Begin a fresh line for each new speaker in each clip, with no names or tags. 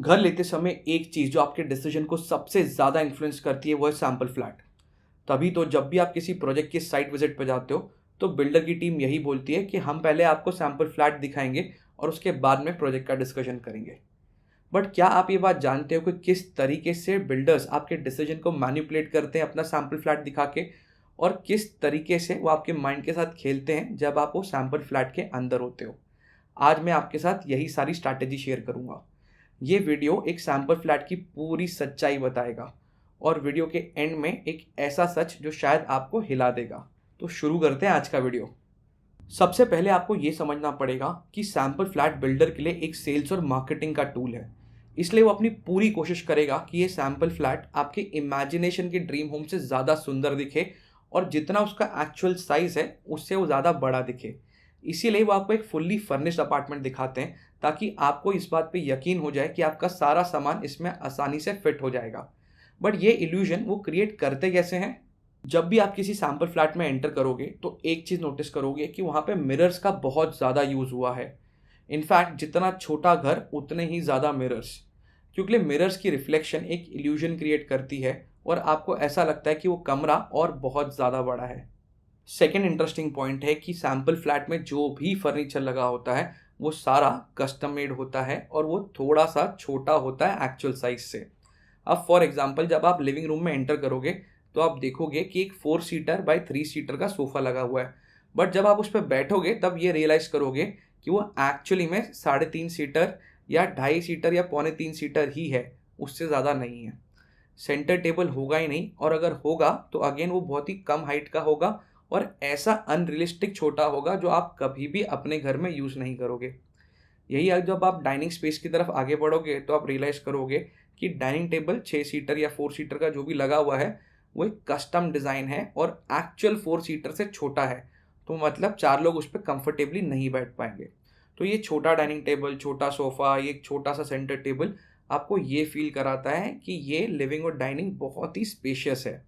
घर लेते समय एक चीज़ जो आपके डिसीजन को सबसे ज़्यादा इन्फ्लुएंस करती है वो है सैंपल फ्लैट। तभी तो जब भी आप किसी प्रोजेक्ट की साइट विजिट पर जाते हो तो बिल्डर की टीम यही बोलती है कि हम पहले आपको सैंपल फ्लैट दिखाएंगे और उसके बाद में प्रोजेक्ट का डिस्कशन करेंगे। बट क्या आप ये बात जानते हो कि किस तरीके से बिल्डर्स आपके डिसीजन को मैनिपुलेट करते हैं अपना सैंपल फ्लैट दिखा के, और किस तरीके से वो आपके माइंड के साथ खेलते हैं जब आप वो सैंपल फ्लैट के अंदर होते हो। आज मैं आपके साथ यही सारी स्ट्रैटेजी शेयर करूंगा। ये वीडियो एक सैंपल फ्लैट की पूरी सच्चाई बताएगा और वीडियो के एंड में एक ऐसा सच जो शायद आपको हिला देगा। तो शुरू करते हैं आज का वीडियो। सबसे पहले आपको ये समझना पड़ेगा कि सैंपल फ्लैट बिल्डर के लिए एक सेल्स और मार्केटिंग का टूल है। इसलिए वो अपनी पूरी कोशिश करेगा कि ये सैंपल फ्लैट आपके इमेजिनेशन के ड्रीम होम से ज़्यादा सुंदर दिखे और जितना उसका एक्चुअल साइज़ है उससे वो ज़्यादा बड़ा दिखे। इसीलिए वो आपको एक फुल्ली फर्निश्ड अपार्टमेंट दिखाते हैं ताकि आपको इस बात पे यकीन हो जाए कि आपका सारा सामान इसमें आसानी से फिट हो जाएगा। बट ये इल्यूजन वो क्रिएट करते कैसे हैं? जब भी आप किसी सैंपल फ्लैट में एंटर करोगे तो एक चीज़ नोटिस करोगे कि वहाँ पे मिरर्स का बहुत ज़्यादा यूज़ हुआ है। इनफैक्ट जितना छोटा घर उतने ही ज़्यादा मिरर्स, क्योंकि मिरर्स की रिफ्लेक्शन एक इल्यूजन क्रिएट करती है और आपको ऐसा लगता है कि वो कमरा और बहुत ज़्यादा बड़ा है। सेकेंड इंटरेस्टिंग पॉइंट है कि सैंपल फ्लैट में जो भी फर्नीचर लगा होता है वो सारा कस्टम मेड होता है और वो थोड़ा सा छोटा होता है एक्चुअल साइज से। अब फॉर एग्जांपल जब आप लिविंग रूम में एंटर करोगे तो आप देखोगे कि एक 4 सीटर बाय 3 सीटर का सोफ़ा लगा हुआ है। बट जब आप उस पर बैठोगे तब ये रियलाइज़ करोगे कि वो एक्चुअली में 3.5 सीटर या 2.5 सीटर या 2.25 सीटर ही है, उससे ज़्यादा नहीं है। सेंटर टेबल होगा ही नहीं, और अगर होगा तो अगेन वो बहुत ही कम हाइट का होगा और ऐसा अनरियलिस्टिक छोटा होगा जो आप कभी भी अपने घर में यूज़ नहीं करोगे। यही जब आप डाइनिंग स्पेस की तरफ आगे बढ़ोगे तो आप रियलाइज़ करोगे कि डाइनिंग टेबल 6 सीटर या 4 सीटर का जो भी लगा हुआ है वो एक कस्टम डिज़ाइन है और एक्चुअल 4 सीटर से छोटा है। तो मतलब 4 लोग उस पर कंफर्टेबली नहीं बैठ पाएंगे। तो ये छोटा डाइनिंग टेबल, छोटा सोफ़ा, ये एक छोटा सा सेंटर टेबल आपको ये फील कराता है कि ये लिविंग और डाइनिंग बहुत ही स्पेशियस है।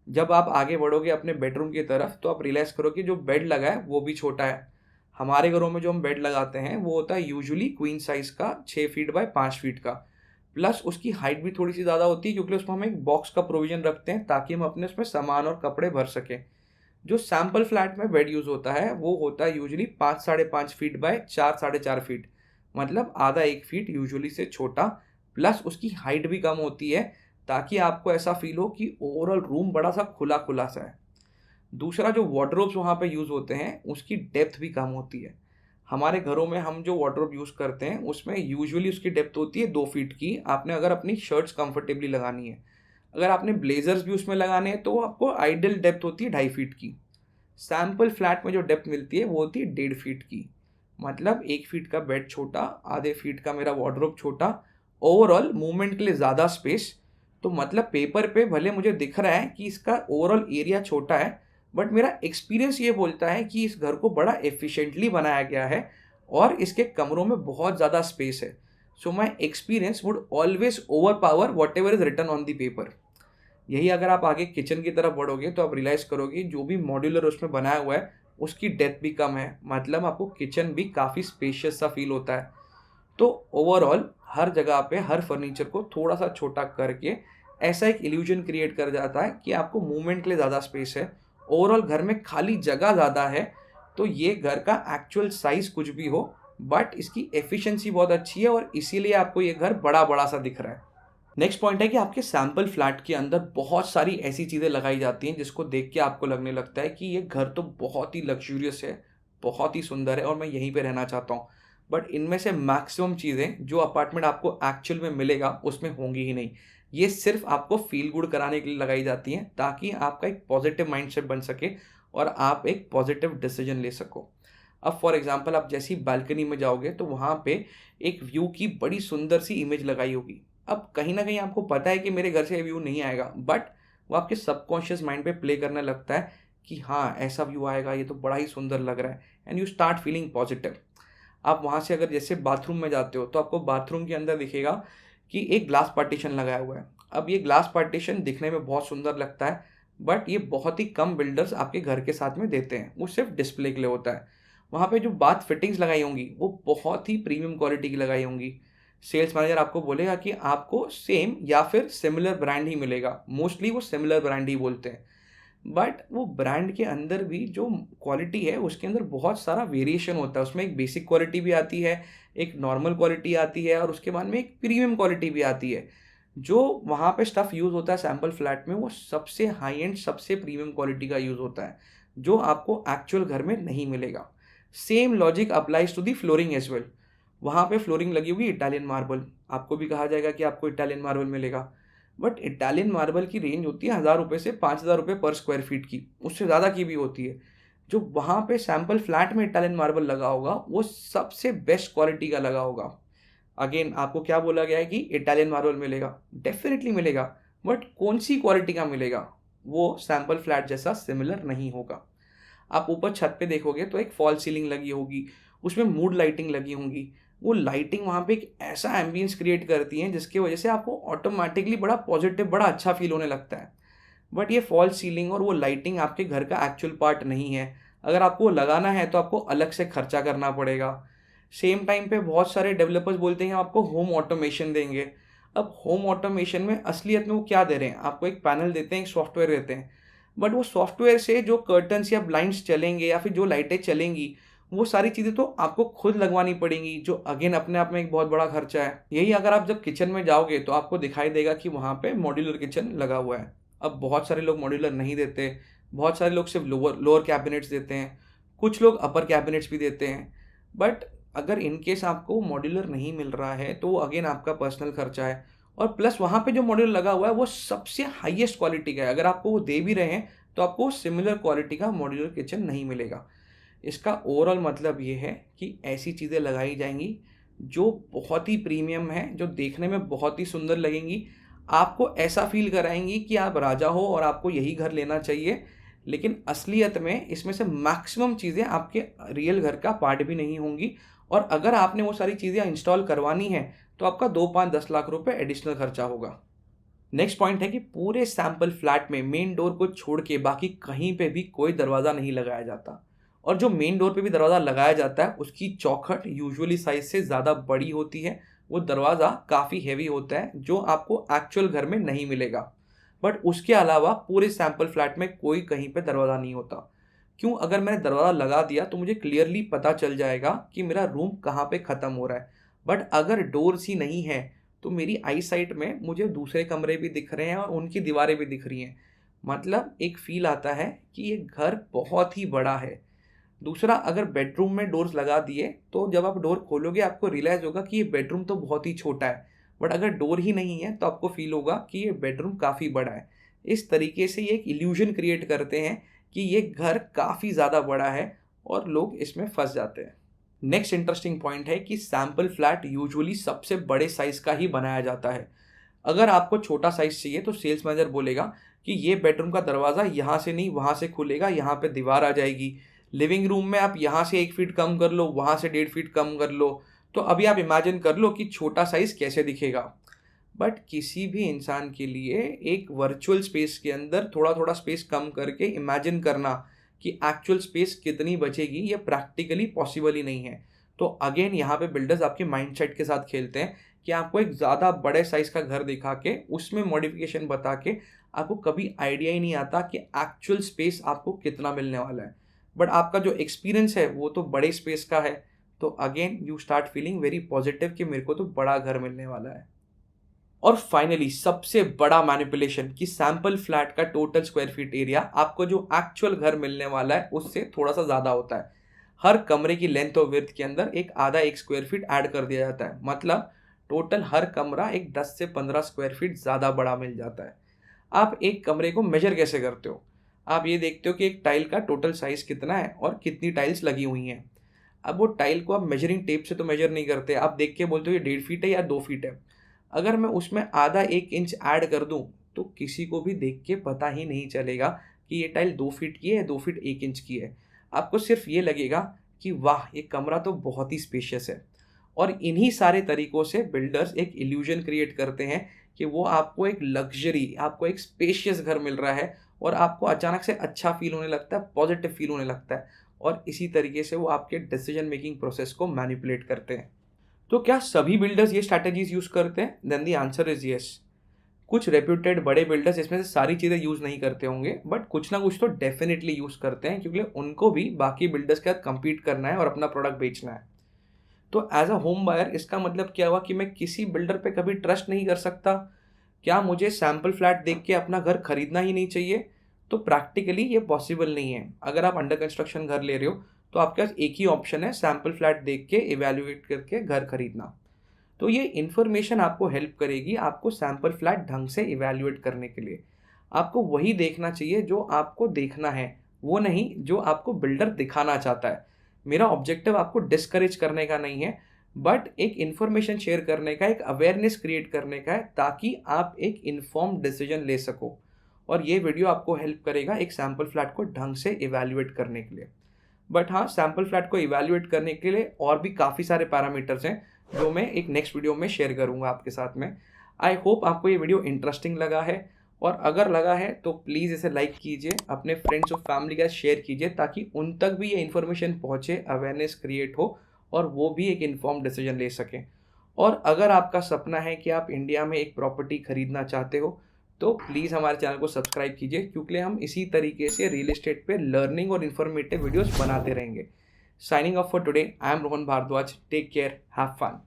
जब आप आगे बढ़ोगे अपने बेडरूम की तरफ तो आप रियलाइज़ करोगे जो बेड लगा है वो भी छोटा है। हमारे घरों में जो हम बेड लगाते हैं वो होता है यूजुअली क्वीन साइज़ का 6 फीट बाय 5 फीट का। प्लस उसकी हाइट भी थोड़ी सी ज़्यादा होती है क्योंकि उसमें हम एक बॉक्स का प्रोविज़न रखते हैं ताकि हम अपने उसमें सामान और कपड़े भर सकें। जो सैंपल फ्लैट में बेड यूज़ होता है वो होता है यूजुअली 5 साढ़े 5 फीट बाय 4 साढ़े 4 फीट, मतलब आधा 1 फीट यूजुअली से छोटा। प्लस उसकी हाइट भी कम होती है ताकि आपको ऐसा फील हो कि ओवरऑल रूम बड़ा सा खुला खुला सा है। दूसरा, जो वार्डरोब्स वहाँ पे यूज़ होते हैं उसकी डेप्थ भी कम होती है। हमारे घरों में हम जो वार्डरोब यूज़ करते हैं उसमें यूजुअली उसकी डेप्थ होती है 2 फीट की। आपने अगर अपनी शर्ट्स कंफर्टेबली लगानी है, अगर आपने ब्लेजर्स भी उसमें लगाने हैं तो आपको आइडियल डेप्थ होती है 2.5 फीट की। सैंपल फ्लैट में जो डेप्थ मिलती है वो होती है 1.5 फीट की। मतलब 1 फीट का बेड छोटा, आधे फीट का मेरा वार्डरोब छोटा, ओवरऑल मूवमेंट के लिए ज़्यादा स्पेस। तो मतलब पेपर पे भले मुझे दिख रहा है कि इसका ओवरऑल एरिया छोटा है, बट मेरा एक्सपीरियंस ये बोलता है कि इस घर को बड़ा एफिशिएंटली बनाया गया है और इसके कमरों में बहुत ज़्यादा स्पेस है। So my experience would always overpower whatever is written on the paper. यही अगर आप आगे किचन की तरफ बढ़ोगे तो आप रियलाइज़ करोगे जो भी मॉड्यूलर उसमें बनाया हुआ है उसकी डेप्थ भी कम है, मतलब आपको किचन भी काफ़ी स्पेशियस सा फील होता है। तो ओवरऑल हर जगह पे हर फर्नीचर को थोड़ा सा छोटा करके ऐसा एक इल्यूजन क्रिएट कर जाता है कि आपको मूवमेंट के लिए ज़्यादा स्पेस है, ओवरऑल घर में खाली जगह ज़्यादा है। तो ये घर का एक्चुअल साइज़ कुछ भी हो, बट इसकी एफिशिएंसी बहुत अच्छी है और इसीलिए आपको ये घर बड़ा बड़ा सा दिख रहा है। नेक्स्ट पॉइंट है कि आपके सैंपल फ्लैट के अंदर बहुत सारी ऐसी चीज़ें लगाई जाती हैं जिसको देख के आपको लगने लगता है कि ये घर तो बहुत ही लग्जूरियस है, बहुत ही सुंदर है और मैं यहीं पे रहना चाहता हूँ। बट इनमें से मैक्सिमम चीज़ें जो अपार्टमेंट आपको एक्चुअल में मिलेगा उसमें होंगी ही नहीं। ये सिर्फ आपको फील गुड कराने के लिए लगाई जाती हैं ताकि आपका एक पॉजिटिव माइंडसेट बन सके और आप एक पॉजिटिव डिसीजन ले सको। अब फॉर एग्जांपल आप जैसी बालकनी में जाओगे तो वहाँ पे एक व्यू की बड़ी सुंदर सी इमेज लगाई होगी। अब कहीं ना कहीं आपको पता है कि मेरे घर से व्यू नहीं आएगा, बट वो आपके सबकॉन्शियस माइंड पे प्ले करने लगता है कि हाँ ऐसा व्यू आएगा, ये तो बड़ा ही सुंदर लग रहा है, and you start feeling positive. आप वहाँ से अगर जैसे बाथरूम में जाते हो तो आपको बाथरूम के अंदर दिखेगा कि एक ग्लास पार्टीशन लगाया हुआ है। अब ये ग्लास पार्टीशन दिखने में बहुत सुंदर लगता है, बट ये बहुत ही कम बिल्डर्स आपके घर के साथ में देते हैं, वो सिर्फ डिस्प्ले के लिए होता है। वहाँ पे जो बाथ फिटिंग्स लगाई होंगी वो बहुत ही प्रीमियम क्वालिटी की लगाई होंगी। सेल्स मैनेजर आपको बोलेगा कि आपको सेम या फिर सिमिलर ब्रांड ही मिलेगा, मोस्टली वो सिमिलर ब्रांड ही बोलते हैं। बट वो ब्रांड के अंदर भी जो क्वालिटी है उसके अंदर बहुत सारा वेरिएशन होता है। उसमें एक बेसिक क्वालिटी भी आती है, एक नॉर्मल क्वालिटी आती है और उसके बाद में एक प्रीमियम क्वालिटी भी आती है। जो वहाँ पे स्टफ़ यूज़ होता है सैम्पल फ्लैट में, वो सबसे हाई एंड सबसे प्रीमियम क्वालिटी का यूज़ होता है, जो आपको एक्चुअल घर में नहीं मिलेगा। Same logic applies to the flooring as well. वहाँ पे फ्लोरिंग लगी होगी इटालियन मार्बल, आपको भी कहा जाएगा कि आपको इटालियन मार्बल मिलेगा। बट इटालियन मार्बल की रेंज होती है 1000 रुपये से 5000 रुपये पर स्क्वायर फीट की, उससे ज़्यादा की भी होती है। जो वहाँ पे सैम्पल फ्लैट में इटालियन मार्बल लगा होगा वो सबसे बेस्ट क्वालिटी का लगा होगा। अगेन आपको क्या बोला गया है कि इटालियन मार्बल मिलेगा, डेफिनेटली मिलेगा, बट कौन सी क्वालिटी का मिलेगा, वो सैम्पल फ्लैट जैसा सिमिलर नहीं होगा। आप ऊपर छत पे देखोगे तो एक फॉल सीलिंग लगी होगी, उसमें मूड लाइटिंग लगी होंगी। वो लाइटिंग वहाँ पे एक ऐसा एम्बियंस क्रिएट करती है जिसकी वजह से आपको ऑटोमेटिकली बड़ा पॉजिटिव, बड़ा अच्छा फील होने लगता है। बट ये फॉल सीलिंग और वो लाइटिंग आपके घर का एक्चुअल पार्ट नहीं है। अगर आपको वो लगाना है तो आपको अलग से खर्चा करना पड़ेगा। सेम टाइम पे बहुत सारे डेवलपर्स बोलते हैं हम आपको होम ऑटोमेशन देंगे। अब होम ऑटोमेशन में असलियत में वो क्या दे रहे हैं, आपको एक पैनल देते हैं, एक सॉफ्टवेयर देते हैं। बट वो सॉफ्टवेयर से जो कर्टन्स या ब्लाइंड्स चलेंगे या फिर जो लाइटें चलेंगी, वो सारी चीज़ें तो आपको खुद लगवानी पड़ेंगी, जो अगेन अपने आप में एक बहुत बड़ा खर्चा है। यही अगर आप जब किचन में जाओगे तो आपको दिखाई देगा कि वहाँ पे मॉड्यूलर किचन लगा हुआ है। अब बहुत सारे लोग मॉड्यूलर नहीं देते, बहुत सारे लोग सिर्फ लोअर कैबिनेट्स देते हैं, कुछ लोग अपर कैबिनेट्स भी देते हैं। बट अगर इनकेस आपको मॉड्यूलर नहीं मिल रहा है तो वो अगेन आपका पर्सनल खर्चा है। और प्लस वहाँ पे जो मॉड्यूलर लगा हुआ है वो सबसे हाईएस्ट क्वालिटी का है। अगर आपको वो दे भी रहे हैं तो आपको सिमिलर क्वालिटी का मॉड्यूलर किचन नहीं मिलेगा। इसका ओवरऑल मतलब ये है कि ऐसी चीज़ें लगाई जाएंगी जो बहुत ही प्रीमियम है, जो देखने में बहुत ही सुंदर लगेंगी, आपको ऐसा फील कराएंगी कि आप राजा हो और आपको यही घर लेना चाहिए। लेकिन असलियत में इसमें से मैक्सिमम चीज़ें आपके रियल घर का पार्ट भी नहीं होंगी। और अगर आपने वो सारी चीज़ें इंस्टॉल करवानी है तो आपका 2, 5, 10 लाख रुपए एडिशनल खर्चा होगा। नेक्स्ट पॉइंट है कि पूरे सैम्पल फ्लैट में मेन डोर को छोड़ के बाकी कहीं पे भी कोई दरवाज़ा नहीं लगाया जाता। और जो मेन डोर पे भी दरवाज़ा लगाया जाता है उसकी चौखट यूजुअली साइज से ज़्यादा बड़ी होती है। वो दरवाज़ा काफ़ी हैवी होता है जो आपको एक्चुअल घर में नहीं मिलेगा। बट उसके अलावा पूरे सैम्पल फ्लैट में कोई कहीं पे दरवाज़ा नहीं होता। क्यों? अगर मैंने दरवाज़ा लगा दिया तो मुझे क्लियरली पता चल जाएगा कि मेरा रूम कहाँ पे ख़त्म हो रहा है। बट अगर डोर्स ही नहीं है तो मेरी आई साइट में मुझे दूसरे कमरे भी दिख रहे हैं और उनकी दीवारें भी दिख रही हैं। मतलब एक फ़ील आता है कि ये घर बहुत ही बड़ा है। दूसरा, अगर बेडरूम में डोर्स लगा दिए तो जब आप डोर खोलोगे आपको रियलाइज़ होगा कि ये बेडरूम तो बहुत ही छोटा है। बट अगर डोर ही नहीं है तो आपको फील होगा कि ये बेडरूम काफ़ी बड़ा है। इस तरीके से ये एक इल्यूजन क्रिएट करते हैं कि ये घर काफ़ी ज़्यादा बड़ा है और लोग इसमें फंस जाते हैं। नेक्स्ट इंटरेस्टिंग पॉइंट है कि सैम्पल फ्लैट यूजुअली सबसे बड़े साइज़ का ही बनाया जाता है। अगर आपको छोटा साइज़ चाहिए तो सेल्स मैनेजर बोलेगा कि ये बेडरूम का दरवाज़ा यहाँ से नहीं वहाँ से खुलेगा, यहाँ पे दीवार आ जाएगी। लिविंग रूम में आप यहाँ से 1 फीट कम कर लो, वहाँ से 1.5 फीट कम कर लो। तो अभी आप इमेजिन कर लो कि छोटा साइज़ कैसे दिखेगा। बट किसी भी इंसान के लिए एक वर्चुअल स्पेस के अंदर थोड़ा थोड़ा स्पेस कम करके इमेजिन करना कि एक्चुअल स्पेस कितनी बचेगी, ये प्रैक्टिकली पॉसिबल ही नहीं है। तो अगेन यहाँ पे बिल्डर्स आपके माइंडसेट के साथ खेलते हैं कि आपको एक ज़्यादा बड़े साइज़ का घर दिखा के उसमें मॉडिफिकेशन बता के आपको कभी आइडिया ही नहीं आता कि एक्चुअल स्पेस आपको कितना मिलने वाला है। बट आपका जो एक्सपीरियंस है वो तो बड़े स्पेस का है। तो again you start feeling very positive कि मेरे को तो बड़ा घर मिलने वाला है। और फाइनली सबसे बड़ा मैनिपुलेशन कि सैम्पल फ्लैट का टोटल स्क्वायर फीट एरिया आपको जो एक्चुअल घर मिलने वाला है उससे थोड़ा सा ज़्यादा होता है। हर कमरे की लेंथ और विड्थ के अंदर एक आधा 1 स्क्वायर फीट ऐड कर दिया जाता है। मतलब टोटल हर कमरा एक 10 से 15 स्क्वायर फीट ज़्यादा बड़ा मिल जाता है। आप एक कमरे को मेजर कैसे करते हो? आप ये देखते हो कि एक टाइल का टोटल साइज़ कितना है और कितनी टाइल्स लगी हुई हैं। अब वो टाइल को आप मेजरिंग टेप से तो मेजर नहीं करते, आप देख के बोलते हो ये 1.5 फीट है या 2 फीट है। अगर मैं उसमें आधा 1 इंच ऐड कर दूं तो किसी को भी देख के पता ही नहीं चलेगा कि ये टाइल 2 फीट की है, 2 फीट 1 इंच की है। आपको सिर्फ ये लगेगा कि वाह, ये कमरा तो बहुत ही स्पेशियस है। और इन्हीं सारे तरीकों से बिल्डर्स एक इल्यूजन क्रिएट करते हैं कि वो आपको एक लग्जरी, आपको एक स्पेशियस घर मिल रहा है और आपको अचानक से अच्छा फील होने लगता है, पॉजिटिव फील होने लगता है। और इसी तरीके से वो आपके डिसीजन मेकिंग प्रोसेस को मैनिपुलेट करते हैं। तो क्या सभी बिल्डर्स ये स्ट्रैटेजीज यूज़ करते हैं? Then the answer is yes. कुछ रेप्यूटेड बड़े बिल्डर्स इसमें से सारी चीज़ें यूज़ नहीं करते होंगे, बट कुछ ना कुछ तो डेफिनेटली यूज़ करते हैं, क्योंकि उनको भी बाकी बिल्डर्स के साथ कम्पीट करना है और अपना प्रोडक्ट बेचना है। तो एज अ होम बायर इसका मतलब क्या हुआ कि मैं किसी बिल्डर पे कभी ट्रस्ट नहीं कर सकता? क्या मुझे सैम्पल फ्लैट देख के अपना घर खरीदना ही नहीं चाहिए? तो प्रैक्टिकली ये पॉसिबल नहीं है। अगर आप अंडर कंस्ट्रक्शन घर ले रहे हो तो आपके पास एक ही ऑप्शन है, सैम्पल फ्लैट देख के इवैल्यूएट करके घर खरीदना। तो ये इन्फॉर्मेशन आपको हेल्प करेगी आपको सैम्पल फ्लैट ढंग से इवैल्यूएट करने के लिए। आपको वही देखना चाहिए जो आपको देखना है, वो नहीं जो आपको बिल्डर दिखाना चाहता है। मेरा ऑब्जेक्टिव आपको डिस्करेज करने का नहीं है, बट एक इन्फॉर्मेशन शेयर करने का, एक अवेयरनेस क्रिएट करने का है, ताकि आप एक इन्फॉर्म्ड डिसीजन ले सको। और ये वीडियो आपको हेल्प करेगा एक सैम्पल फ्लैट को ढंग से इवैल्यूएट करने के लिए। बट हाँ, सैम्पल फ्लैट को इवैल्यूएट करने के लिए और भी काफ़ी सारे पैरामीटर्स हैं जो मैं एक नेक्स्ट वीडियो में शेयर करूँगा आपके साथ में। आई होप आपको ये वीडियो इंटरेस्टिंग लगा है, और अगर लगा है तो प्लीज़ इसे लाइक कीजिए, अपने फ्रेंड्स और फैमिली के साथ शेयर कीजिए, ताकि उन तक भी ये इन्फॉर्मेशन पहुँचे, अवेयरनेस क्रिएट हो और वो भी एक इन्फॉर्म्ड डिसीजन ले सकें। और अगर आपका सपना है कि आप इंडिया में एक प्रॉपर्टी खरीदना चाहते हो, तो प्लीज़ हमारे चैनल को सब्सक्राइब कीजिए, क्योंकि हम इसी तरीके से रियल एस्टेट पे लर्निंग और इन्फॉर्मेटिव वीडियोस बनाते रहेंगे। Signing off for today, I am Rohan Bhardwaj. Take care, have fun.